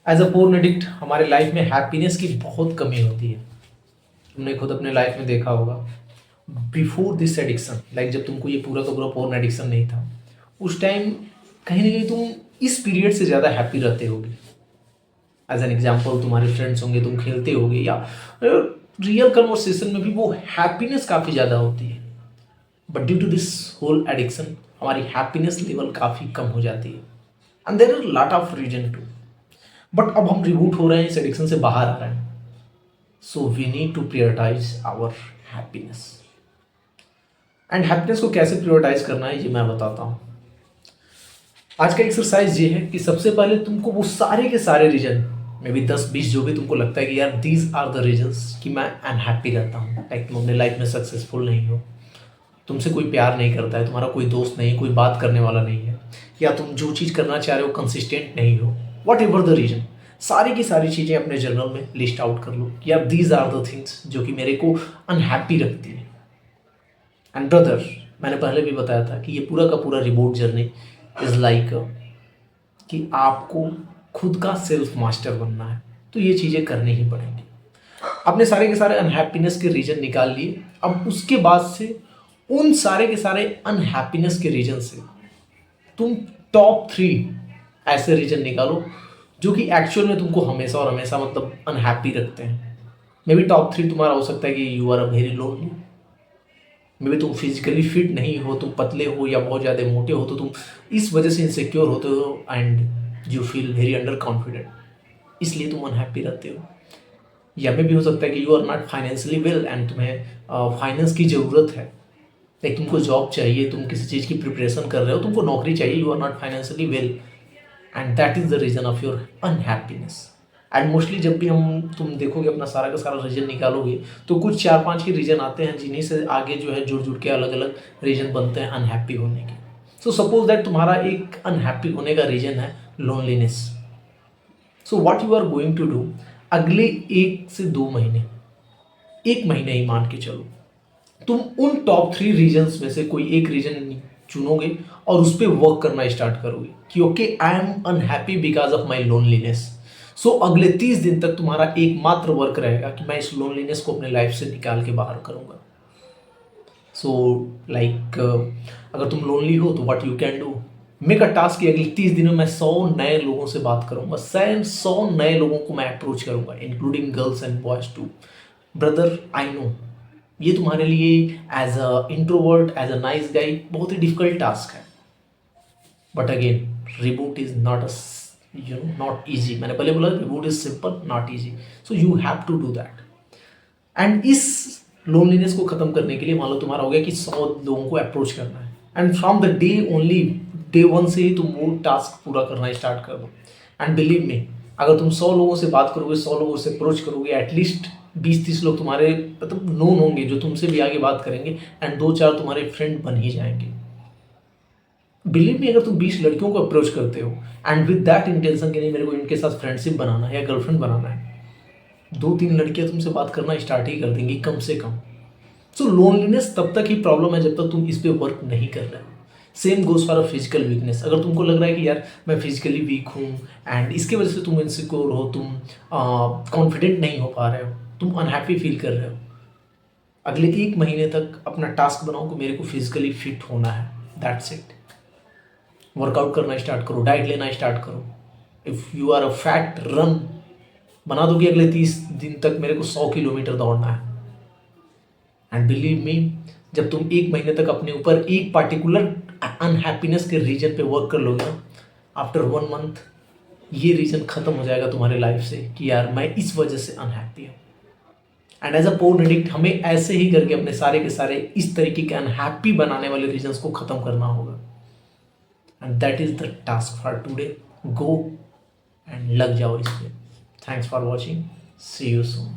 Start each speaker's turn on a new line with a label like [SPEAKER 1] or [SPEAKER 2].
[SPEAKER 1] As a porn addict हमारे life में happiness की बहुत कमी होती है। तुमने खुद अपने लाइफ में देखा होगा। बिफोर दिस एडिक्शन, लाइक जब तुमको ये पूरा का पूरा पोर्न एडिक्शन नहीं था, उस टाइम कहीं ना कहीं तुम इस पीरियड से ज़्यादा हैप्पी रहते होगे। एज एन एग्जाम्पल, तुम्हारे फ्रेंड्स होंगे, तुम खेलते होगे, या रियल कन्वर्सेशन में भी वो हैप्पीनेस काफ़ी ज़्यादा होती है। But due to this whole addiction हमारी हैप्पीनेस लेवल काफ़ी कम हो जाती है। And there are lot of reason too. But अब हम रिबूट हो रहे हैं, इस एडिक्शन से बाहर आ रहे हैं। So we need to prioritise our happiness. And happiness को कैसे प्रायोरिटाइज करना है ये मैं बताता हूँ। आज का एक्सरसाइज ये है कि सबसे पहले तुमको वो सारे के सारे रीजन, मे बी 10-20 जो भी तुमको लगता है कि यार दीज आर द रीजन्स कि मैं अनहैप्पी रहता हूँ, लाइक तुम अपने लाइफ में सक्सेसफुल नहीं हो, तुमसे कोई प्यार नहीं करता है, तुम्हारा कोई दोस्त नहीं, कोई बात करने वाला नहीं है, या तुम जो चीज़ करना चाह रहे हो कंसिस्टेंट नहीं हो, वट एवर द रीजन, सारी की सारी चीज़ें अपने जर्नल में लिस्ट आउट कर लो कि यार दीज आर द थिंग्स जो कि मेरे को अनहैप्पी रखती है। एंड ब्रदर, मैंने पहले भी बताया था कि ये पूरा का पूरा रिबोट जर्नी इज़ लाइक कि आपको खुद का सेल्फ मास्टर बनना है, तो ये चीज़ें करनी ही पड़ेंगी। आपने सारे के सारे अनहैप्पीनेस के रीजन निकाल लिए। अब उसके बाद से उन सारे के सारे अनहैप्पीनेस के रीजन से तुम टॉप 3 ऐसे रीजन निकालो जो कि एक्चुअल में तुमको हमेशा और हमेशा मतलब अनहैप्पी रखते हैं। मे बी टॉप 3 तुम्हारा हो सकता है कि you are a very lonely, may be तुम फिजिकली फिट नहीं हो, तुम पतले हो या बहुत ज़्यादा मोटे हो, तो तुम इस वजह से इनसिक्योर होते हो and you feel very under confident, इसलिए तुम अनहैप्पी रहते हो। या में भी हो सकता है कि you are not financially well and तुम्हें फाइनेंस की ज़रूरत है, लाइक तुमको जॉब चाहिए, तुम किसी चीज़ की प्रिपरेशन कर रहे हो, तुमको नौकरी चाहिए, you are not financially well and that is the reason of your unhappiness. And mostly जब भी तुम देखोगे अपना सारा का सारा रीजन निकालोगे तो कुछ 4-5 के रीजन आते हैं जिन्हीं से आगे जो है जुड़ जुड़ के अलग अलग रीजन बनते हैं अनहैप्पी होने के। सो सपोज दैट तुम्हारा एक अनहैप्पी होने का रीजन है loneliness. So what you are going to do, अगले 1 से 2 महीने, 1 महीने ही मान के चलो, तुम उन टॉप 3 रीजन्स में से कोई एक रीजन चुनोगे और उस पर वर्क करना स्टार्ट करोगे कि okay I am unhappy because of my loneliness. So अगले 30 दिन तक तुम्हारा एकमात्र वर्क रहेगा कि मैं इस लोनलीनेस को अपने लाइफ से निकाल के बाहर करूँगा। सो लाइक अगर तुम लोनली हो तो what you can do, make a task कि अगले 30 दिनों में 100 नए लोगों से बात करूँगा, 100 नए लोगों को मैं अप्रोच करूँगा, including girls and boys too. Brother I know ये तुम्हारे लिए as a introvert, as a nice guy बहुत ही डिफिकल्ट टास्क है, but again reboot is not a not easy. मैंने पहले बोला reboot is simple not easy, so you have to do that. And इस लोनलीनेस को खत्म करने के लिए मान लो तुम्हारा हो गया कि 100 लोगों को अप्रोच करना है, and from the day only, day 1 से ही तुम वो टास्क पूरा करना स्टार्ट कर दो। एंड बिलीव मी, अगर तुम 100 लोगों से बात करोगे, 100 लोगों से अप्रोच करोगे, एटलीस्ट 20-30 लोग तुम्हारे मतलब नोन होंगे जो तुमसे भी आगे बात करेंगे, एंड 2-4 तुम्हारे फ्रेंड बन ही जाएंगे। बिलीव मी, अगर तुम 20 लड़कियों को अप्रोच करते हो एंड विद दैट इंटेंशन कि नहीं मेरे को इनके साथ फ्रेंडशिप बनाना है या गर्लफ्रेंड बनाना है, 2-3 लड़कियां तुमसे बात करना स्टार्ट ही कर देंगी कम से कम। सो लोनलीनेस तब तक ही प्रॉब्लम है जब तक तुम इस पर वर्क नहीं कर रहे हो। Same goes for a physical weakness. अगर तुमको लग रहा है कि यार मैं फिजिकली वीक हूँ एंड इसकी वजह से तुम इनसिक्योर हो, तुम कॉन्फिडेंट नहीं हो पा रहे हो, तुम अनहैप्पी फील कर रहे हो, अगले 1 महीने तक अपना टास्क बनाओ कि मेरे को फिजिकली फिट होना है, दैट्स इट। वर्कआउट करना स्टार्ट करो, डाइट लेना स्टार्ट करो। If you are a fat, run बना दो कि अगले 30 दिन तक मेरे को 100 किलोमीटर दौड़ना है। एंड बिलीव मी, जब तुम 1 महीने तक अपने ऊपर एक पार्टिकुलर अनहैप्पीनेस के रीजन पे वर्क कर लोगे, आफ्टर 1 मंथ ये रीजन खत्म हो जाएगा तुम्हारे लाइफ से कि यार मैं इस वजह से अनहैप्पी हूँ। And as a porn addict हमें ऐसे ही करके अपने सारे के सारे इस तरीके के अनहैप्पी बनाने वाले रीजन्स को खत्म करना होगा। And that is the task for today. Go and लग जाओ इस पे। Thanks for watching, see you soon.